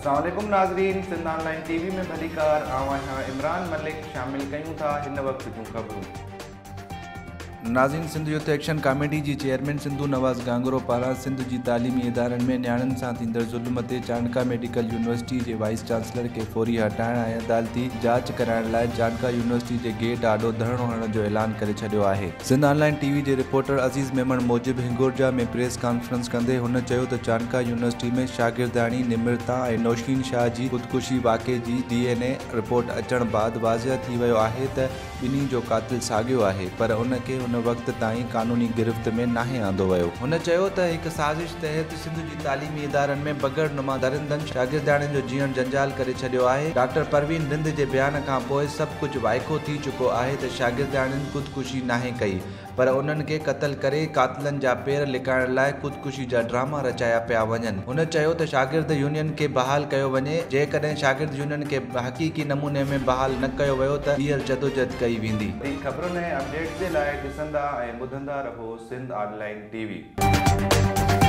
अस्सलाम वालेकुम नाज़रीन, सिंध ऑनलाइन टीवी में भलीकार आवां इमरान मलिक शामिल कयूं था हिन वक्त जूं ख़बरूं। नाज़रीन, सिंध यूथ एक्शन कमेटी जी चेयरमैन सिंधु नवाज़ गांगरो पारां सिंध जी तालीमी इदारनि में न्याणियुनि सां थींदड़ ज़ुल्म ते चाणका मेडिकल यूनिवर्सिटी जे वाइस चांसलर खे फौरी हटाइण ऐं अदालती जांच कराइण लाइ चाणका यूनिवर्सिटी जे गेट आॾो धरणो हणण जो ऐलान करे छॾियो आहे। सिंध ऑनलाइन टीवी जे रिपोर्टर अज़ीज़ मेमन मूजिब हिंगोरजा में प्रेस कॉन्फ्रेंस कंदे हुन चयो त चाणका यूनिवर्सिटी में शागिर्दाणी निमृता ऐं नौशीन शाह जी ख़ुदकुशी वाक़े जी DNA रिपोर्ट अचण बाद वाज़िह थी वियो आहे त ॿिन्ही जो क़ातिल साॻियो आहे, पर उनखे हुन वक़्त ताईं कानूनी गिरफ़्त में नाहे आंदो वियो। हुन चयो त हिकु साज़िश तहत सिंध जी तालीमी इदारनि में बग़ैर नुमा दरिंदनि शागिर्दाणियुनि जो जीअण जंजाल करे छॾियो आहे। डॉक्टर परवीन रिंद जे बयान खां पोइ सभु कुझु वाइको थी चुको आहे त शागिर्दाणियुनि ख़ुदकुशी नाहे कई, पर उन्हनि खे क़त्ल करे क़ातिलनि जा पेर लिकाइण लाइ ख़ुदकुशी जा ड्रामा रचाया पिया वञनि। हुन चयो त शागिर्द यूनियन खे बहाल कयो वञे। जेकॾहिं शागिर्द यूनियन खे हक़ीक़ी नमूने में बहाल न कयो वियो त ॿीहर जदोजहद कई वेंदी। ख़बरुनि ऐं अपडेट्स जे लाइ ॾिसंदा ऐं ॿुधंदा रहो सिंध ऑनलाइन टीवी।